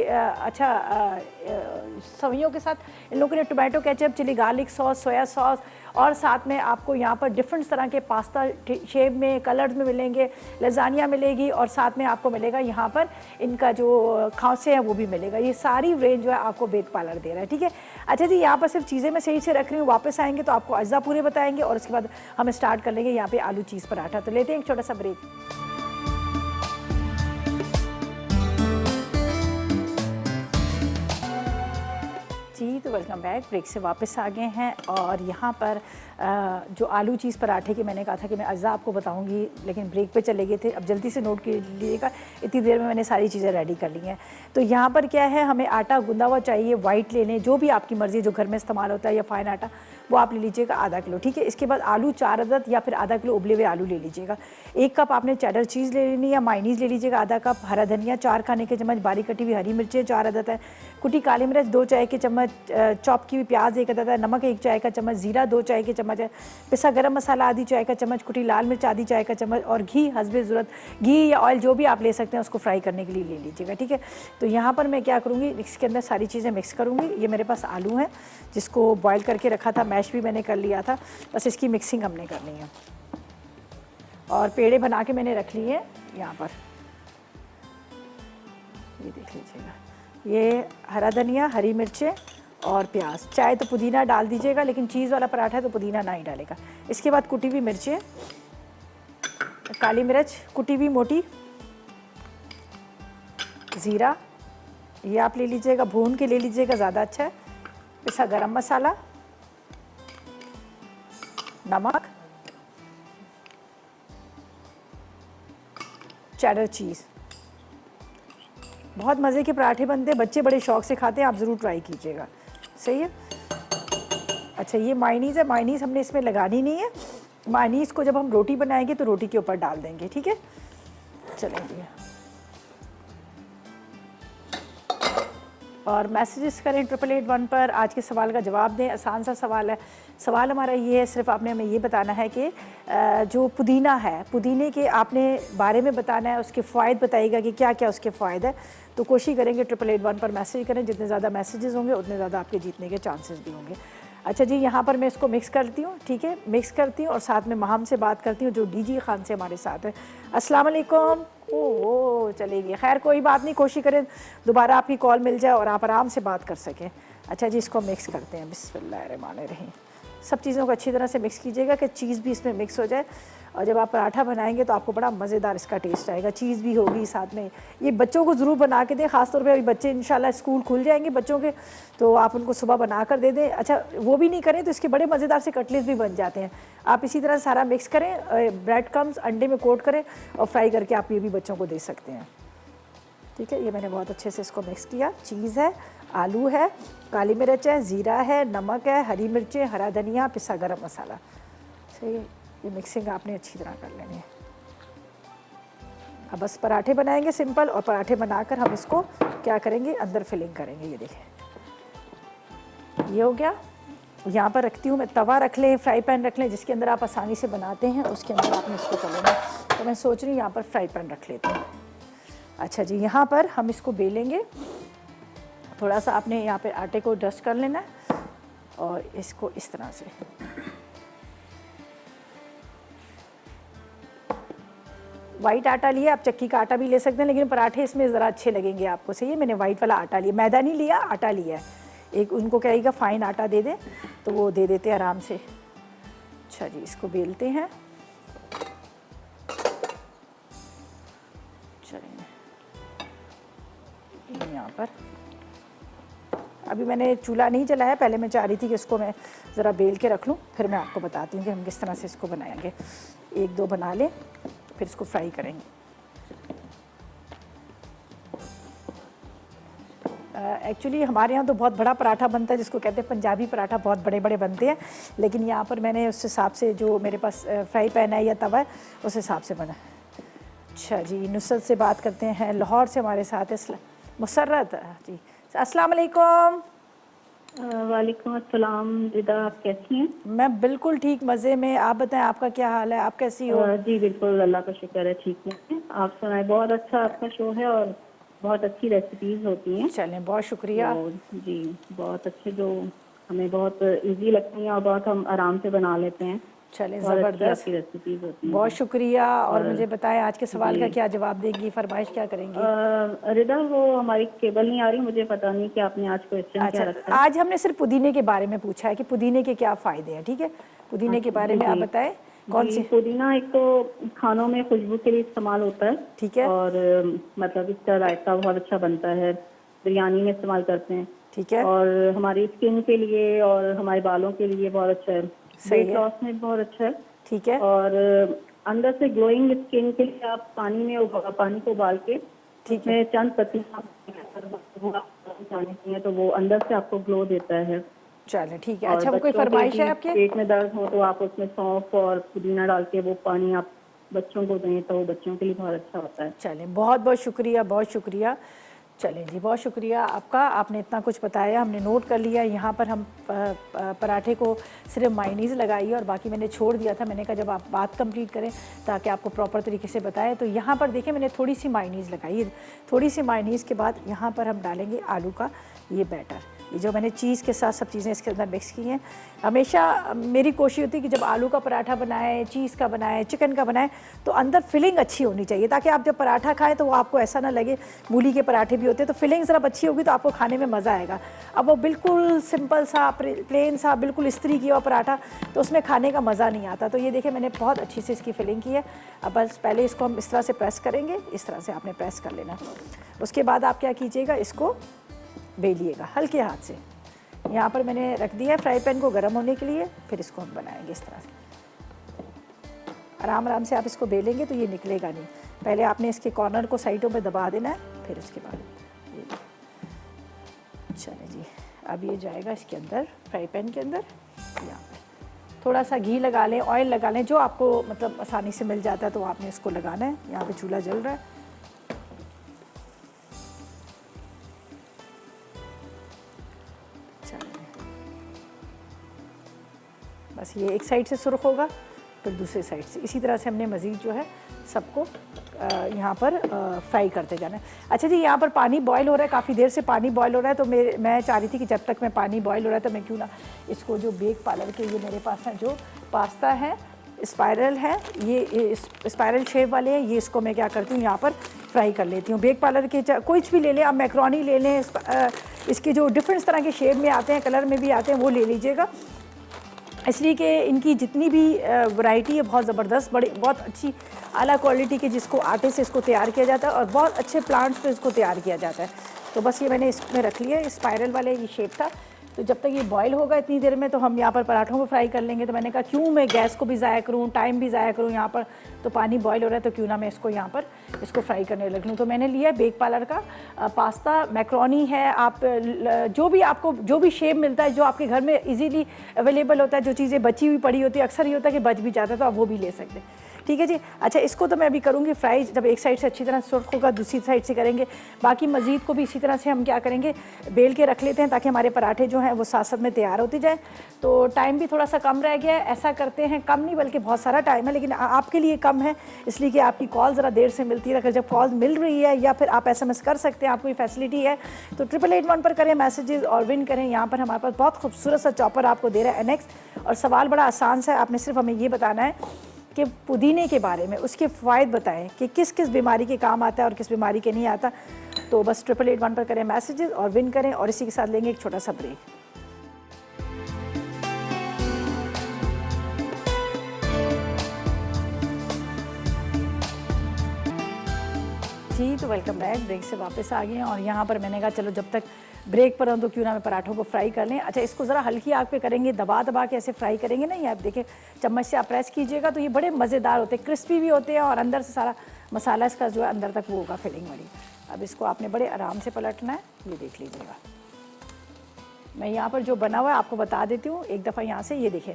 सवैयों के साथ इन लोगों के लिए tomato ketchup, chilli garlic sauce, soya sauce और साथ में आपको यहाँ पर डिफरेंट तरह के पास्ता शेप में, कलर्स में मिलेंगे, लजानिया मिलेगी और साथ में आपको मिलेगा यहाँ पर इनका जो खांसे हैं वो भी मिलेगा। ये सारी रेंज जो है आपको बेक पार्लर दे रहा है, ठीक है। अच्छा जी, यहाँ पर सिर्फ चीज़ें मैं सही से रख रही हूँ, वापस आएंगे तो आपको अज्जा पूरे बताएंगे और उसके बाद हम स्टार्ट कर लेंगे यहाँ पे आलू चीज़ पराठा। तो लेते हैं एक छोटा सा ब्रेक। जी तो वेलकम बैक, ब्रेक से वापस आ गए हैं और यहाँ पर जो आलू चीज़ पराठे की मैंने कहा था कि मैं अज्जा आपको बताऊंगी, लेकिन ब्रेक पे चले गए थे। अब जल्दी से नोट कर लीजिएगा, इतनी देर में मैंने सारी चीज़ें रेडी कर ली हैं। तो यहाँ पर क्या है, हमें आटा गूंदा हुआ चाहिए, वाइट ले लें, जो भी आपकी मर्ज़ी, जो घर में इस्तेमाल होता है, या फ़ाइन आटा वो आप ले लीजिएगा आधा किलो, ठीक है। इसके बाद आलू 4 अदद या फिर आधा किलो उबले हुए आलू ले लीजिएगा। 1 कप आपने चेडर चीज़ ले लेनी या मायनीज़ ले लीजिएगा, आधा कप हरा धनिया, 4 खाने के चम्मच बारीक कटी हुई हरी मिर्चें 4 अदद है, कुटी काली मिर्च 2 चाय के चम्मच, चॉप की हुई प्याज 1 अदद है, नमक 1 चाय का चम्मच, जीरा 2 चाय के चम्मच है, पिसा गरम मसाला आधी चाय का चम्मच, कुटी लाल मिर्च आधी चाय का चम्मच और घी हस्बे ज़रूरत, घी या ऑयल जो भी आप ले सकते हैं उसको फ्राई करने के लिए ले लीजिएगा, ठीक है। तो यहाँ पर मैं क्या करूँगी, इसके अंदर सारी चीज़ें मिक्स करूँगी। ये मेरे पास आलू हैं जिसको बॉयल करके रखा था, मैश भी मैंने कर लिया था, बस इसकी मिक्सिंग हमने करनी है। और पेड़े बना के मैंने रख लिए हैं यहाँ पर, ये देख लीजिएगा। ये हरा धनिया, हरी मिर्चें और प्याज, चाहे तो पुदीना डाल दीजिएगा, लेकिन चीज़ वाला पराठा है तो पुदीना ना ही डालेगा। इसके बाद कुटी हुई मिर्चें, काली मिर्च कुटी हुई मोटी, ज़ीरा ये आप ले लीजिएगा, भून के ले लीजिएगा ज़्यादा अच्छा है, पिसा गरम मसाला, नमक, चेडर चीज़। बहुत मज़े के पराठे बनते हैं, बच्चे बड़े शौक से खाते हैं, आप ज़रूर ट्राई कीजिएगा, सही है। अच्छा ये मायनीज़ है, मायनीज़ हमने इसमें लगानी नहीं है, मायनीज़ को जब हम रोटी बनाएंगे तो रोटी के ऊपर डाल देंगे, ठीक है। चलें जी, और मैसेजेस करें 8881 पर, आज के सवाल का जवाब दें। आसान सा सवाल है। सवाल हमारा ये है, सिर्फ आपने हमें ये बताना है कि जो पुदीना है, पुदीने के आपने बारे में बताना है, उसके फ़ायदे बताइएगा कि क्या क्या उसके फ़ायदे हैं। तो कोशिश करेंगे 8881 पर मैसेज करें, जितने ज़्यादा मैसेजेस होंगे उतने ज़्यादा आपके जीतने के चांसेस भी होंगे। अच्छा जी, यहाँ पर मैं इसको मिक्स करती हूँ, ठीक है, मिक्स करती हूँ और साथ में महम से बात करती हूँ जो डीजी खान से हमारे साथ है। अस्सलाम वालेकुम। ओह चलेगी, खैर कोई बात नहीं, कोशिश करें दोबारा आपकी कॉल मिल जाए और आप आराम से बात कर सकें। अच्छा जी, इसको मिक्स करते हैं, बिस्मिल्लाहिर्रहमानिर्रहीम। सब चीज़ों को अच्छी तरह से मिक्स कीजिएगा कि चीज़ भी इसमें मिक्स हो जाए, और जब आप पराठा बनाएंगे तो आपको बड़ा मज़ेदार इसका टेस्ट आएगा, चीज़ भी होगी साथ में। ये बच्चों को ज़रूर बना के दें, ख़ासतौर पे अभी बच्चे इंशाल्लाह स्कूल खुल जाएंगे बच्चों के, तो आप उनको सुबह बना कर दे दें। अच्छा वो भी नहीं करें तो इसके बड़े मज़ेदार से कटलेट्स भी बन जाते हैं। आप इसी तरह सारा मिक्स करें, ब्रेड क्रम्स अंडे में कोट करें और फ्राई करके आप ये भी बच्चों को दे सकते हैं, ठीक है। ये मैंने बहुत अच्छे से इसको मिक्स किया। चीज़ है, आलू है, काली मिर्च है, ज़ीरा है, नमक है, हरी मिर्चें, हरा धनिया, पिसा गरम मसाला, सही है। ये मिक्सिंग आपने अच्छी तरह कर लेनी है। अब बस पराठे बनाएंगे सिंपल, और पराठे बनाकर हम इसको क्या करेंगे, अंदर फिलिंग करेंगे। ये देखें, ये हो गया। यहाँ पर रखती हूँ मैं, तवा रख लें, फ्राई पैन रख लें, जिसके अंदर आप आसानी से बनाते हैं, उसके अंदर आपने इसको कर लेना। तो मैं सोच रही हूँ यहाँ पर फ्राई पैन रख लेती हूँ। अच्छा जी, यहाँ पर हम इसको बेलेंगे, थोड़ा सा आपने यहाँ पे आटे को डस्ट कर लेना है और इसको इस तरह से वाइट आटा लिया, आप चक्की का आटा भी ले सकते हैं, लेकिन पराठे इसमें ज़रा अच्छे लगेंगे आपको। सही है, मैंने वाइट वाला आटा लिया, मैदा नहीं लिया, आटा लिया है। एक उनको कहेगा फ़ाइन आटा दे दें तो वो दे देते हैं आराम से। अच्छा जी, इसको बेलते हैं। चलिए यहाँ पर अभी मैंने चूल्हा नहीं जलाया, पहले मैं चाह रही थी कि इसको मैं ज़रा बेल के रख लूँ, फिर मैं आपको बताती हूँ कि हम किस तरह से इसको बनाएंगे। एक दो बना लें, फिर इसको फ्राई करेंगे। एक्चुअली हमारे यहाँ तो बहुत बड़ा पराठा बनता है, जिसको कहते हैं पंजाबी पराठा, बहुत बड़े बड़े बनते हैं, लेकिन यहाँ पर मैंने उस हिसाब से जो मेरे पास फ्राई पैन है या तवा है उस हिसाब से बना। अच्छा जी, नुसरत से बात करते हैं, लाहौर से हमारे साथ है मुसर्रत जी। अस्सलाम वालेकुम। वालेकुम अस्सलाम। रिदा, आप कैसी हैं? मैं बिल्कुल ठीक, मज़े में। आप बताएं, आपका क्या हाल है, आप कैसी हो? जी बिल्कुल, अल्लाह का शुक्र है, ठीक है। आप सुनाएं, बहुत अच्छा आपका शो है और बहुत अच्छी रेसिपीज होती हैं। चलें, बहुत शुक्रिया। जी, बहुत अच्छे, जो हमें बहुत इजी लगती हैं और बहुत हम आराम से बना लेते हैं। चलें, बहुत अच्छी ज़बरदस्त, आपकी रेसिपीज होती हैं। बहुत शुक्रिया। और मुझे बताएं, आज के सवाल का क्या जवाब देंगी, फरमाइश क्या करेंगी? रिदा, वो हमारी केबल नहीं आ रही, मुझे पता नहीं कि आपने आज क्वेश्चन क्या अच्छा, रखा है। आज हमने सिर्फ पुदीने के बारे में पूछा है कि पुदीने के क्या फ़ायदे हैं। ठीक है, पुदीने के बारे में आप बताएं, कौन सी? पुदीना एक तो खानों में खुशबू के लिए इस्तेमाल होता है। ठीक है। और मतलब इसका रायता बहुत अच्छा बनता है, बिरयानी में इस्तेमाल करते हैं। ठीक है। और हमारी स्किन के लिए और हमारे बालों के लिए बहुत अच्छा है, वेट लॉस में बहुत अच्छा है। ठीक है। और अंदर से ग्लोइंग स्किन के लिए आप पानी को उबाल के ठीक है, उसमें चंद पत्तियां चाहिए, तो वो अंदर से आपको ग्लो देता है। चलें, ठीक है। और अच्छा, वो कोई बच्चों के फरमाइश है भी आपके? पेट में दर्द हो तो आप उसमें सौंफ और पुदीना डाल के वो पानी आप बच्चों को दें, तो वो बच्चों के लिए बहुत अच्छा होता है। चलें, बहुत बहुत शुक्रिया, बहुत शुक्रिया। चलें जी, बहुत शुक्रिया आपका, आपने इतना कुछ बताया, हमने नोट कर लिया। यहाँ पर हम पराठे को सिर्फ मायनीज़ लगाई और बाकी मैंने छोड़ दिया था। मैंने कहा जब आप बात कंप्लीट करें ताकि आपको प्रॉपर तरीके से बताएं। तो यहाँ पर देखें, मैंने थोड़ी सी मायनीज़ लगाई। थोड़ी सी मायनीज़ के बाद यहाँ पर हम डालेंगे आलू का ये बैटर, ये जो मैंने चीज़ के साथ सब चीज़ें इसके अंदर मिक्स की हैं। हमेशा मेरी कोशिश होती है कि जब आलू का पराठा बनाएं, चीज़ का बनाएं, चिकन का बनाएं, तो अंदर फिलिंग अच्छी होनी चाहिए, ताकि आप जब पराठा खाएं तो वो आपको ऐसा ना लगे। मूली के पराठे भी होते हैं, तो फिलिंग ज़रा अच्छी होगी तो आपको खाने में मज़ा आएगा। अब वो बिल्कुल सिंपल सा, प्लेन सा, बिल्कुल इस्त्री किया हुआ पराठा, तो उसमें खाने का मज़ा नहीं आता। तो ये देखिए, मैंने बहुत अच्छी से इसकी फिलिंग की है। अब बस पहले इसको हम इस तरह से प्रेस करेंगे, इस तरह से आपने प्रेस कर लेना। उसके बाद आप क्या कीजिएगा, इसको बेलिएगा हल्के हाथ से। यहाँ पर मैंने रख दिया है फ्राई पैन को गर्म होने के लिए, फिर इसको हम बनाएंगे इस तरह से। आराम आराम से आप इसको बेलेंगे तो ये निकलेगा नहीं। पहले आपने इसके कॉर्नर को साइडों पे दबा देना है, फिर उसके बाद ये। चलिए जी, अब ये जाएगा इसके अंदर, फ्राई पैन के अंदर। यहाँ पर थोड़ा सा घी लगा लें, ऑयल लगा लें, जो आपको मतलब आसानी से मिल जाता है तो आपने इसको लगाना है। यहाँ पर चूल्हा जल रहा है। बस ये एक साइड से सुर्ख होगा, फिर दूसरे साइड से। इसी तरह से हमने मज़ीद जो है सबको यहाँ पर फ्राई करते जाना है। अच्छा जी, यहाँ पर पानी बॉयल हो रहा है, काफ़ी देर से पानी बॉयल हो रहा है। तो मैं चाह रही थी कि जब तक मैं पानी बॉयल हो रहा है तो मैं क्यों ना इसको, जो बेक पार्लर के ये मेरे पास हैं जो पास्ता है, स्पायरल है, ये स्पायरल शेप वाले हैं, ये इसको मैं क्या करती हूँ यहाँ पर फ्राई कर लेती हूँ। बेक पार्लर के कोई भी ले लें आप, मैक्रोनी ले लें, इसके जो डिफरेंट तरह के शेप में आते हैं, कलर में भी आते हैं, वो ले लीजिएगा। इसलिए कि इनकी जितनी भी वैरायटी है बहुत ज़बरदस्त, बहुत अच्छी आला क्वालिटी के, जिसको आटे से इसको तैयार किया जाता है और बहुत अच्छे प्लांट्स पे इसको तैयार किया जाता है। तो बस ये मैंने इसमें रख लिया, स्पाइरल वाले ये शेप था। तो जब तक ये बॉयल होगा इतनी देर में, तो हम यहाँ पर पराठों को फ्राई कर लेंगे। तो मैंने कहा क्यों मैं गैस को भी ज़ाया करूँ, टाइम भी ज़ाया करूँ। यहाँ पर तो पानी बॉयल हो रहा है, तो क्यों ना मैं इसको यहाँ पर इसको फ्राई करने लग लूँ। तो मैंने लिया बेक पार्लर का पास्ता, मैक्रोनी है, आप जो भी आपको जो भी शेप मिलता है, जो आपके घर में इजीली अवेलेबल होता है, जो चीज़ें बची हुई पड़ी होती है, अक्सर ये होता है कि बच भी जाता है, तो आप वो भी ले सकते हैं। ठीक है जी। अच्छा, इसको तो मैं अभी करूँगी फ्राई, जब एक साइड से अच्छी तरह सुर्ख होगा दूसरी साइड से करेंगे। बाकी मज़ीद को भी इसी तरह से हम क्या करेंगे, बेल के रख लेते हैं ताकि हमारे पराठे जो हैं वो साथ साथ में तैयार होती जाए। तो टाइम भी थोड़ा सा कम रह गया है, ऐसा करते हैं, कम नहीं बल्कि बहुत सारा टाइम है, लेकिन आपके लिए कम है इसलिए कि आपकी कॉल ज़रा देर से मिलती है। अगर जब कॉल मिल रही है या फिर आप SMS कर सकते हैं, आपको ये फैसिलिटी है, तो 8881 पर करें मैसेजेस और विन करें। यहाँ पर हमारे पास बहुत खूबसूरत सा चॉपर आपको दे रहा है NX, और सवाल बड़ा आसान सा है, आपने सिर्फ हमें ये बताना है कि पुदीने के बारे में उसके फ़ायदे बताएं कि किस किस बीमारी के काम आता है और किस बीमारी के नहीं आता। तो बस 8881 पर करें मैसेजेस और विन करें, और इसी के साथ लेंगे एक छोटा सा ब्रेक। जी, तो वेलकम बैक। ब्रेक से वापस आ गए हैं और यहाँ पर मैंने कहा चलो जब तक ब्रेक पर हूँ तो क्यों ना मैं पराठों को फ्राई कर लें। अच्छा, इसको ज़रा हल्की आग पे करेंगे, दबा दबा के ऐसे फ्राई करेंगे ना, ये आप देखिए चम्मच से आप प्रेस कीजिएगा तो ये बड़े मज़ेदार होते हैं, क्रिस्पी भी होते हैं और अंदर से सारा मसाला इसका जो है अंदर तक वो होगा फिलिंग वाली। अब इसको आपने बड़े आराम से पलटना है, ये देख लीजिएगा। मैं यहाँ पर जो बना हुआ है आपको बता देती हूँ एक दफ़ा यहाँ से, ये देखें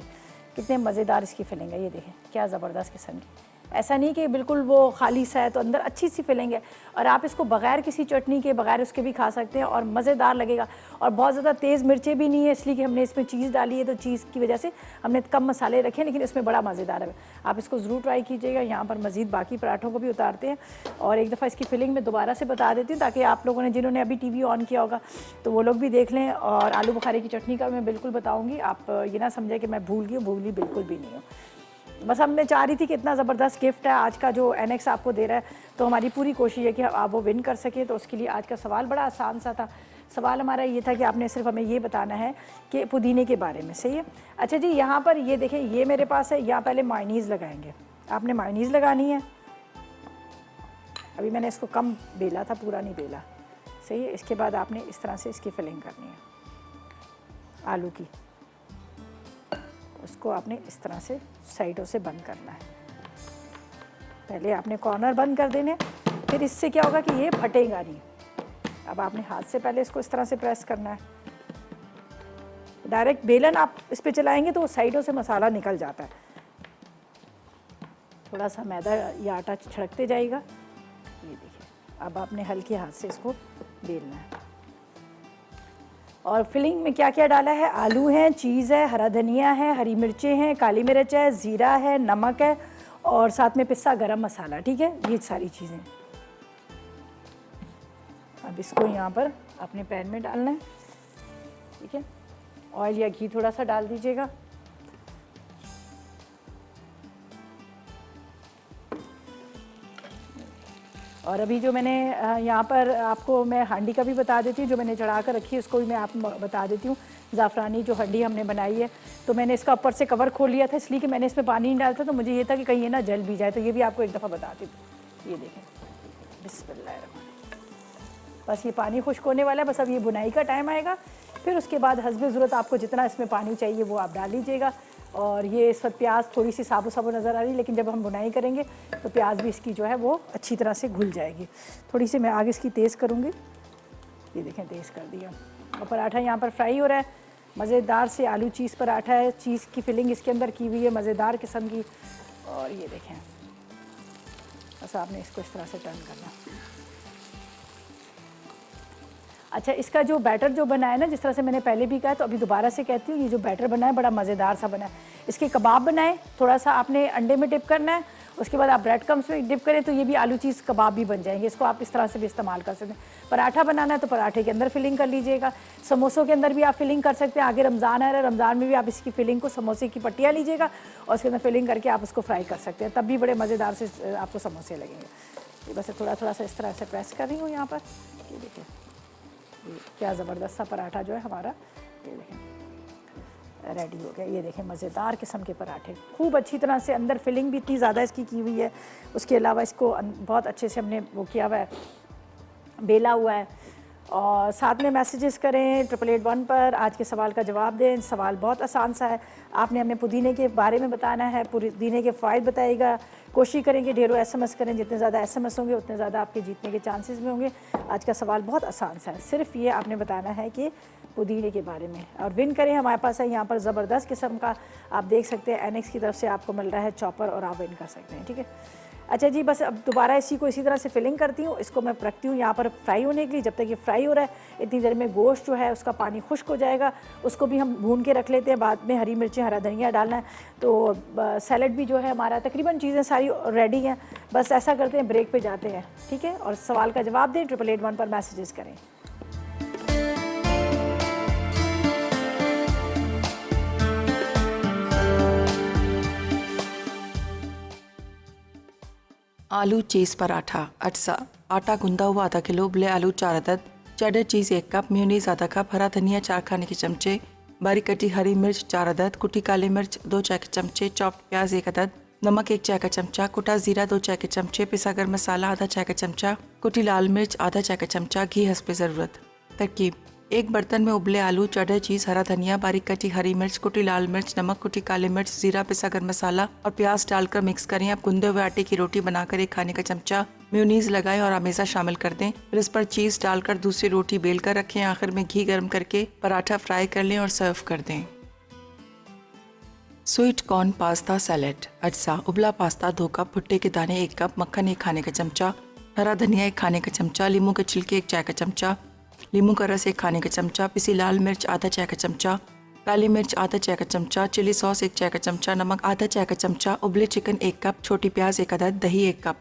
कितने मज़ेदार इसकी फिलिंग है, ये देखें क्या ज़बरदस्त किस्म की। ऐसा नहीं कि बिल्कुल वो खाली सा है, तो अंदर अच्छी सी फिलिंग है और आप इसको बग़ैर किसी चटनी के, बग़ैर उसके भी खा सकते हैं और मज़ेदार लगेगा। और बहुत ज़्यादा तेज़ मिर्चें भी नहीं है, इसलिए कि हमने इसमें चीज़ डाली है, तो चीज़ की वजह से हमने कम मसाले रखे हैं, लेकिन इसमें बड़ा मज़ेदार है। आप इसको ज़रूर ट्राई कीजिएगा। यहाँ पर मज़ीद बाकी पराठों को भी उतारते हैं और एक दफ़ा इसकी फिलिंग में दोबारा से बता देती हूँ ताकि आप लोगों ने जिन्होंने अभी TV ऑन किया होगा तो वो लोग भी देख लें। और आलू बुखारे की चटनी का मैं बिल्कुल बताऊँगी, आप ये ना समझें कि मैं भूल गई हूँ, भूली बिल्कुल भी नहीं हूँ। बस हमने चाह रही थी कि इतना ज़बरदस्त गिफ्ट है आज का जो NX आपको दे रहा है, तो हमारी पूरी कोशिश है कि आप वो विन कर सकें। तो उसके लिए आज का सवाल बड़ा आसान सा था। सवाल हमारा ये था कि आपने सिर्फ हमें ये बताना है कि पुदीने के बारे में, सही है। अच्छा जी, यहाँ पर ये देखें, ये मेरे पास है, यहाँ पहले मायोनीज़ लगाएंगे। आपने मायोनीज़ लगानी है, अभी मैंने इसको कम बेला था, पूरा नहीं बेला, सही है। इसके बाद आपने इस तरह से इसकी फिलिंग करनी है आलू की, उसको आपने इस तरह से साइडों से बंद करना है। पहले आपने कॉर्नर बंद कर देने, फिर इससे क्या होगा कि ये फटेगा नहीं। अब आपने हाथ से पहले इसको इस तरह से प्रेस करना है, डायरेक्ट बेलन आप इस पे चलाएंगे तो वो साइडों से मसाला निकल जाता है। थोड़ा सा मैदा या आटा छिड़कते जाएगा, ये देखिए। अब आपने हल्के हाथ से इसको बेलना है। और फिलिंग में क्या क्या डाला है, आलू है, चीज़ है, हरा धनिया है, हरी मिर्चें हैं, काली मिर्च है, ज़ीरा है, नमक है और साथ में पिस्ता गरम मसाला, ठीक है, ये सारी चीज़ें। अब इसको यहाँ पर अपने पैन में डालना है, ठीक है। ऑयल या घी थोड़ा सा डाल दीजिएगा। और अभी जो मैंने यहाँ पर आपको मैं हांडी का भी बता देती हूँ, जो मैंने चढ़ा कर रखी है उसको भी मैं आपको बता देती हूँ। ज़ाफ़रानी जो हंडी हमने बनाई है, तो मैंने इसका ऊपर से कवर खोल लिया था इसलिए कि मैंने इसमें पानी नहीं डाला था, तो मुझे ये था कि कहीं ये ना जल भी जाए, तो ये भी आपको एक दफ़ा बताती हूँ। ये देखें, बिस्मिल्लाह। बस ये पानी खुश्क होने वाला है, बस अब ये बुनाई का टाइम आएगा, फिर उसके बाद हस्बे ज़रूरत आपको जितना इसमें पानी चाहिए वो आप डाल लीजिएगा। और ये इस वक्त प्याज थोड़ी सी साबुत साबुत नज़र आ रही है, लेकिन जब हम बुनाई करेंगे तो प्याज भी इसकी जो है वो अच्छी तरह से घुल जाएगी। थोड़ी सी मैं आगे इसकी तेज़ करूँगी, ये देखें तेज़ कर दिया। और पराठा यहाँ पर फ्राई हो रहा है, मज़ेदार से आलू चीज़ पराठा है, चीज़ की फिलिंग इसके अंदर की हुई है मज़ेदार किस्म की। और ये देखें, बस आपने इसको इस तरह से टर्न करना। अच्छा, इसका जो बैटर जो बना है ना, जिस तरह से मैंने पहले भी कहा, तो अभी दोबारा से कहती हूँ, ये जो बैटर बना है बड़ा मज़ेदार सा बना है। इसके कबाब बनाएं, थोड़ा सा आपने अंडे में डिप करना है, उसके बाद आप ब्रेड क्रम्स में डिप करें तो ये भी आलू चीज़ कबाब भी बन जाएंगे। इसको आप इस तरह से भी इस्तेमाल कर सकते हैं। पराठा बनाना है तो पराठे के अंदर फिलिंग कर लीजिएगा, समोसों के अंदर भी आप फिलिंग कर सकते हैं। आगे रमज़ान आ रहा है, रमज़ान में भी आप इसकी फिलिंग को समोसे की पट्टियाँ लीजिएगा और उसके अंदर फिलिंग करके आप उसको फ्राई कर सकते हैं, तब भी बड़े मज़ेदार से आपको समोसे लगेंगे। बस थोड़ा थोड़ा सा इस तरह से प्रेस कर रही हूँ यहाँ पर, ये देखिए क्या ज़बरदस्त सा पराठा जो है हमारा, ये देखें रेडी हो गया। ये देखें मज़ेदार किस्म के पराठे, खूब अच्छी तरह से अंदर फिलिंग भी इतनी ज़्यादा इसकी की हुई है, उसके अलावा इसको बहुत अच्छे से हमने वो किया हुआ है, बेला हुआ है। और साथ में मैसेजेस करें 8881 पर, आज के सवाल का जवाब दें। सवाल बहुत आसान सा है, आपने हमें पुदीने के बारे में बताना है, पुदीने के फ़ायदे बताइएगा। कोशिश करेंगे ढेरों SMS करें, जितने ज़्यादा SMS होंगे उतने ज़्यादा आपके जीतने के चांसेस में होंगे। आज का सवाल बहुत आसान सा है, सिर्फ ये आपने बताना है कि पुदीने के बारे में। और विन करें हमारे पास है यहाँ पर ज़बरदस्त किस्म का, आप देख सकते हैं एनेक्स की तरफ से आपको मिल रहा है चॉपर और आप विन कर सकते हैं। ठीक है, अच्छा जी, बस अब दोबारा इसी को इसी तरह से फिलिंग करती हूँ। इसको मैं रखती हूँ यहाँ पर फ्राई होने के लिए। जब तक ये फ्राई हो रहा है इतनी देर में गोश्त जो है उसका पानी खुश्क हो जाएगा, उसको भी हम भून के रख लेते हैं। बाद में हरी मिर्चें, हरा धनिया डालना है। तो सैलड भी जो है हमारा तकरीबन चीज़ें सारी रेडी हैं। बस ऐसा करते हैं, ब्रेक पे जाते हैं। ठीक है, और सवाल का जवाब दें, 8881 पर मैसेजेस करें। आलू चीज़ पराठा। अटसा आटा गूंदा हुआ आधा किलो, उबले आलू 4 अदद, चेडर चीज़ 1 कप, मेयोनीज आधा कप, हरा धनिया 4 खाने के चमचे, बारीक कटी हरी मिर्च 4 अदद, कुटी काली मिर्च 2 चाय के चमचे, चॉप्ड प्याज 1 अदद, नमक 1 चाय का चमचा, कुटा जीरा 2 चाय के चमचे, पिसा गरम मसाला आधा चाय का चमचा, कुटी लाल मिर्च आधा चाय का चमचा, घी हस्बे ज़रूरत। तरकीब: एक बर्तन में उबले आलू, चेडर चीज़, हरा धनिया, बारीक कटी हरी मिर्च, कुटी लाल मिर्च, नमक, कुटी काली मिर्च, जीरा, पिसा गरम मसाला और प्याज डालकर मिक्स करें। अब गूंदे हुए आटे की रोटी बनाकर 1 खाने का चमचा मेयोनीज लगाएं और आमेज़ा शामिल कर दें। फिर इस पर चीज़ डालकर दूसरी रोटी बेल कर रखें। आखिर में घी गर्म करके पराठा फ्राई कर लें और सर्व कर दें। Sweet corn pasta salad. अज्जा: उबला पास्ता 2 कप, भुट्टे के दाने 1 कप, मक्खन 1 खाने का चमचा, हरा धनिया 1 खाने का चमचा, लीमू के छिलके 1 चाय का चमचा, लीमू का रस 1 खाने का चमचा, पिसी लाल मिर्च आधा चाय का चमचा, काली मिर्च आधा चाय का चमचा, चिली सॉस 1 चाय का चमचा, नमक आधा चाय का चमचा, उबले चिकन 1 कप, छोटी प्याज 1 अदद, दही 1 कप।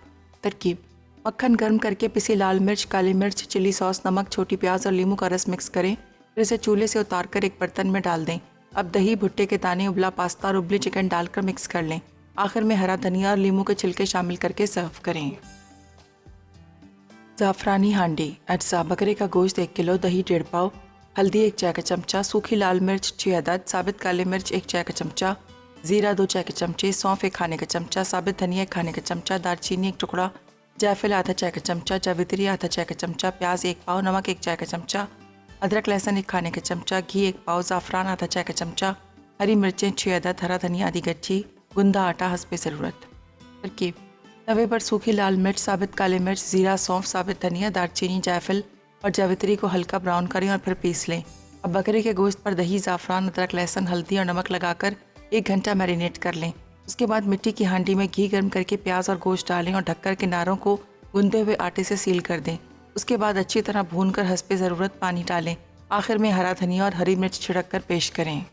तरकीब: मक्खन गर्म करके पिसी लाल मिर्च, काली मिर्च, चिली सॉस, नमक, छोटी प्याज और लीमू का रस मिक्स करें। फिर इसे चूल्हे से उतार कर एक बर्तन में डाल दें। अब दही, भुट्टे के दाने, उबला पास्ता और उबले चिकन डालकर मिक्स कर लें। आखिर में हरा धनिया और लीमू के छिलके शामिल करके सर्व करें। ज़ाफ़रानी हांडी। अज्जा: बकरे का गोश्त 1 किलो, दही 1.5 पाव, हल्दी 1 चाय का चमचा, सूखी लाल मिर्च 6 अदद, साबित काली मिर्च 1 चाय का चमचा, ज़ीरा 2 चाय के चमचे, सौंफ 1 खाने का चमचा, साबित धनिया 1 खाने का चमचा, दालचीनी 1 टुकड़ा, जायफल आधा चाय का चमचा, जावित्री आधा चाय का चमचा, प्याज 1 पाव, नमक 1 चाय का चमचा, अदरक लहसुन 1 खाने का चमचा, घी 1 पाव, ज़ाफ़रान आधा चाय का चमचा, हरी मिर्चें 6 अदद, हरा धनिया आधी गट्ठी, गुंदा आटा हस्बे ज़रूरत। तरकीब: तवे पर सूखी लाल मिर्च, साबित काली मिर्च, ज़ीरा, सौंफ, साबित धनिया, दालचीनी, जायफल और जावित्री को हल्का ब्राउन करें और फिर पीस लें। अब बकरे के गोश्त पर दही, ज़ाफ़रान, अदरक लहसुन, हल्दी और नमक लगाकर 1 घंटा मैरिनेट कर लें। उसके बाद मिट्टी की हांडी में घी गर्म करके प्याज और गोश्त डालें और ढककर किनारों को गूंदे हुए आटे से सील कर दें। उसके बाद अच्छी तरह भूनकर हस्बे ज़रूरत पानी डालें। आखिर में हरा धनिया और हरी मिर्च छिड़क कर पेश करें।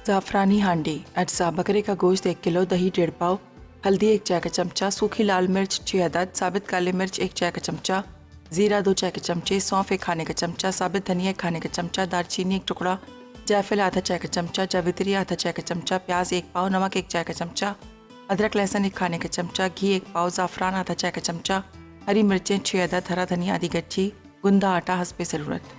ज़ाफ़रानी हांडी। अज्जा: बकरे का गोश्त 1 किलो, दही 1.5 पाव, हल्दी 1 चाय का चमचा, सूखी लाल मिर्च 6 अदद, साबित काली मिर्च 1 चाय का चमचा, ज़ीरा 2 चाय के चमचे, सौंफ 1 खाने का चमचा, साबित धनिया 1 खाने का चमचा, दालचीनी 1 टुकड़ा, जायफल आधा चाय का चमचा, जावित्री आधा चाय का चमचा, प्याज 1 पाव, नमक 1 चाय का चमचा, अदरक लहसुन 1 खाने का चमचा, घी 1 पाव, ज़ाफ़रान आधा चाय का चमचा, हरी मिर्चें 6 अदद, हरा धनिया आधी गट्ठी, गुंदा आटा हस्बे ज़रूरत।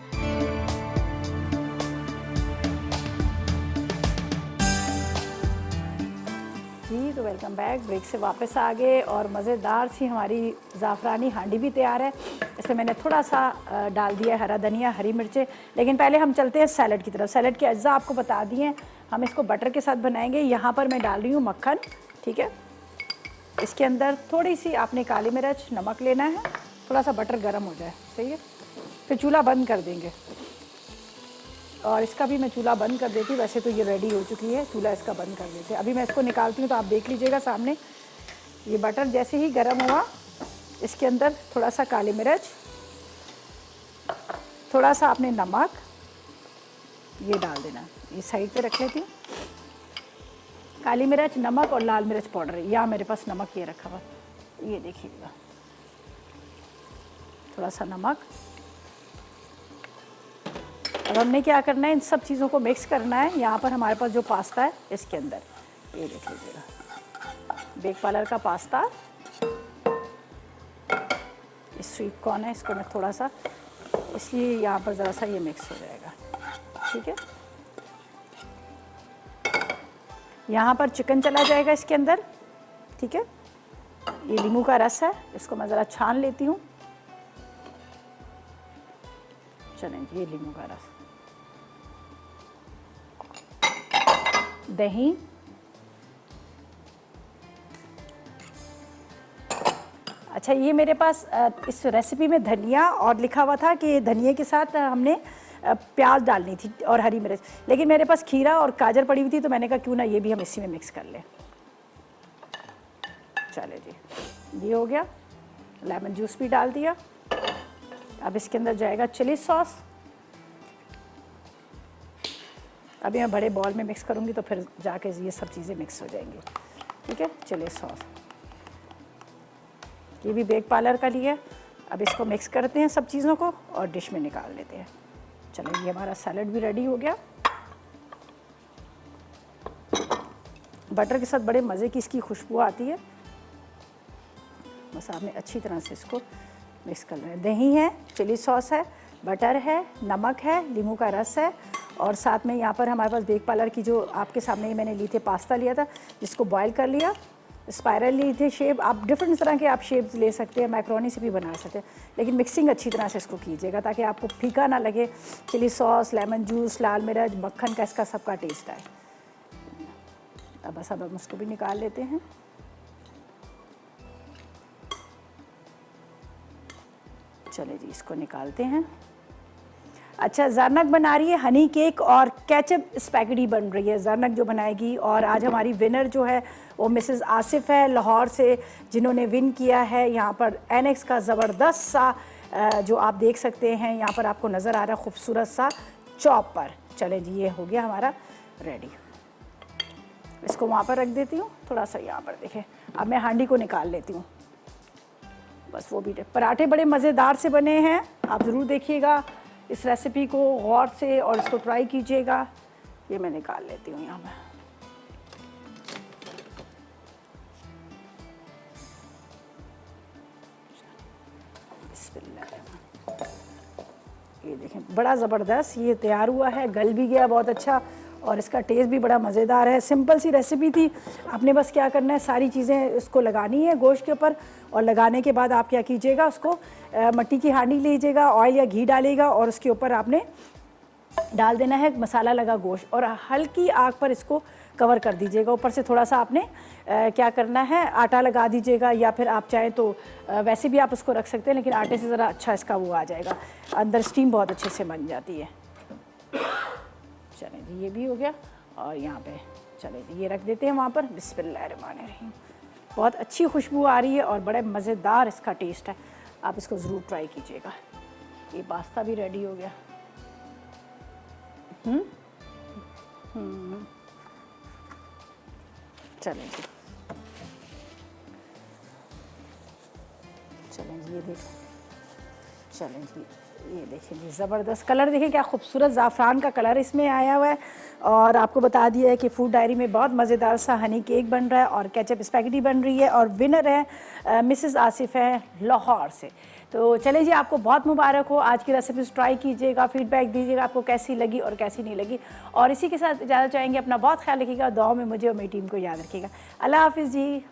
जी, तो वेलकम बैक। ब्रेक से वापस आ गए और मज़ेदार सी हमारी ज़ाफ़रानी हांडी भी तैयार है। इसमें मैंने थोड़ा सा डाल दिया हरा धनिया, हरी मिर्चें। लेकिन पहले हम चलते हैं सैलड की तरफ। सैलड के अज्जा आपको बता दिए हैं, हम इसको बटर के साथ बनाएंगे। यहाँ पर मैं डाल रही हूँ मक्खन, ठीक है। इसके अंदर थोड़ी सी आपने काली मिर्च, नमक लेना है, थोड़ा सा बटर गर्म हो जाए, सही है। फिर चूल्हा बंद कर देंगे और इसका भी मैं चूल्हा बंद कर देती हूँ। वैसे तो ये रेडी हो चुकी है, चूल्हा इसका बंद कर देते हैं। अभी मैं इसको निकालती हूँ तो आप देख लीजिएगा सामने। ये बटर जैसे ही गर्म हुआ, इसके अंदर थोड़ा सा काली मिर्च, थोड़ा सा आपने नमक ये डाल देना। ये साइड पे रख लेती हूँ। काली मिर्च, नमक और लाल मिर्च पाउडर, या मेरे पास नमक ये रखा हुआ, ये देखिएगा, थोड़ा सा नमक। अब हमने क्या करना है, इन सब चीज़ों को मिक्स करना है। यहाँ पर हमारे पास जो पास्ता है इसके अंदर, ये देख लीजिएगा, बेक पार्लर का पास्ता, ये स्वीट कॉर्न है, इसको मैं थोड़ा सा, इसलिए यहाँ पर ज़रा सा ये मिक्स हो जाएगा, ठीक है। यहाँ पर चिकन चला जाएगा इसके अंदर, ठीक है। ये नींबू का रस है, इसको मैं ज़रा छान लेती हूँ। चलें जी, ये लीमू का रस, दही, अच्छा ये मेरे पास इस रेसिपी में धनिया और लिखा हुआ था कि धनिया के साथ हमने प्याज डालनी थी और हरी मिर्च, लेकिन मेरे पास खीरा और गाजर पड़ी हुई थी तो मैंने कहा क्यों ना ये भी हम इसी में मिक्स कर लें। चले जी, ये हो गया, लेमन जूस भी डाल दिया। अब इसके अंदर जाएगा चिली सॉस। अभी मैं बड़े बॉल में मिक्स करूँगी तो फिर जाके ये सब चीज़ें मिक्स हो जाएंगी। ठीक है, चिली सॉस, ये भी बेक पार्लर का लिया। अब इसको मिक्स करते हैं सब चीज़ों को और डिश में निकाल लेते हैं। चलो ये हमारा सैलड भी रेडी हो गया। बटर के साथ बड़े मज़े की इसकी खुशबू आती है। बस आपने अच्छी तरह से इसको मिक्स कर लेना है। दही है, चिली सॉस है, बटर है, नमक है, नींबू का रस है और साथ में यहाँ पर हमारे पास बेक पार्लर की जो आपके सामने ही मैंने ली थी, पास्ता लिया था जिसको बॉयल कर लिया, स्पाइरल ली थी शेप। आप डिफरेंट तरह के आप शेप्स ले सकते हैं, मैक्रोनी से भी बना सकते हैं, लेकिन मिक्सिंग अच्छी तरह से इसको कीजिएगा ताकि आपको फीका ना लगे। चिली सॉस, लेमन जूस, लाल मिर्च, मक्खन का इसका सबका टेस्ट आए। अब बस अब हम उसको भी निकाल लेते हैं। चले जी, इसको निकालते हैं। अच्छा, ज़रनक बना रही है हनी केक और केचप स्पैगेटी बन रही है, ज़रनक जो बनाएगी। और आज हमारी विनर जो है वो मिसेस आसिफ है लाहौर से, जिन्होंने विन किया है यहाँ पर एनेक्स का ज़बरदस्त सा जो आप देख सकते हैं यहाँ पर आपको नज़र आ रहा है खूबसूरत सा चॉपर। चले जी, ये हो गया हमारा रेडी। इसको वहाँ पर रख देती हूँ, थोड़ा सा यहाँ पर देखें। अब मैं हांडी को निकाल लेती हूँ। बस वो भी पराठे बड़े मज़ेदार से बने हैं, आप ज़रूर देखिएगा इस रेसिपी को गौर से और इसको ट्राई कीजिएगा। ये मैं निकाल लेती हूँ यहाँ पर। ये देखें, बड़ा ज़बरदस्त ये तैयार हुआ है, गल भी गया बहुत अच्छा और इसका टेस्ट भी बड़ा मज़ेदार है। सिंपल सी रेसिपी थी, आपने बस क्या करना है, सारी चीज़ें इसको लगानी है गोश्त के ऊपर और लगाने के बाद आप क्या कीजिएगा, उसको मिट्टी की हांडी लीजिएगा, ऑयल या घी डालिएगा और उसके ऊपर आपने डाल देना है मसाला लगा गोश्त और हल्की आग पर इसको कवर कर दीजिएगा। ऊपर से थोड़ा सा आपने क्या करना है, आटा लगा दीजिएगा या फिर आप चाहें तो वैसे भी आप उसको रख सकते हैं, लेकिन आटे से ज़रा अच्छा इसका वो आ जाएगा, अंदर स्टीम बहुत अच्छे से बन जाती है। चलें जी, ये भी हो गया और यहाँ पे चलें जी, ये रख देते हैं वहाँ पर। बिस्मिल्लाहिर्रहमानिर्रहीम, बहुत अच्छी खुशबू आ रही है और बड़े मज़ेदार इसका टेस्ट है, आप इसको ज़रूर ट्राई कीजिएगा। ये पास्ता भी रेडी हो गया। चलें जी, चलें जी, ये देखें, चलें जी, ये देखें जी, ज़बरदस्त कलर देखें, क्या खूबसूरत ज़ाफ़रान का कलर इसमें आया हुआ है। और आपको बता दिया है कि फूड डायरी में बहुत मज़ेदार सा हनी केक बन रहा है और केचप स्पैगेटी बन रही है और विनर है मिसेस आसिफ है लाहौर से। तो चलें जी, आपको बहुत मुबारक हो, आज की रेसिपीज़ ट्राई कीजिएगा, फीडबैक दीजिएगा आपको कैसी लगी और कैसी नहीं लगी। और इसी के साथ इजाज़त चाहेंगे, अपना बहुत ख्याल रखिएगा, दुआओं में मुझे और मेरी टीम को याद रखिएगा। अल्लाह हाफिज़ जी।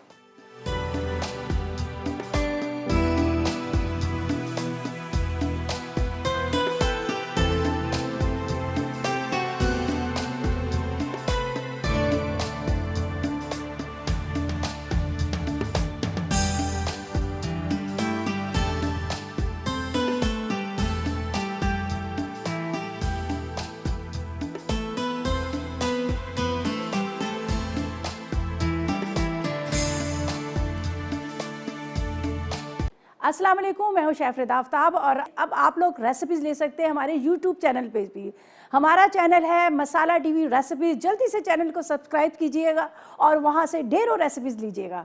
अस्सलाम वालेकुम, मैं हूँ शेफ आफ्ताब और अब आप लोग रेसिपीज़ ले सकते हैं हमारे YouTube चैनल पे भी। हमारा चैनल है मसाला टीवी रेसिपीज़, जल्दी से चैनल को सब्सक्राइब कीजिएगा और वहाँ से ढेरों रेसिपीज़ लीजिएगा।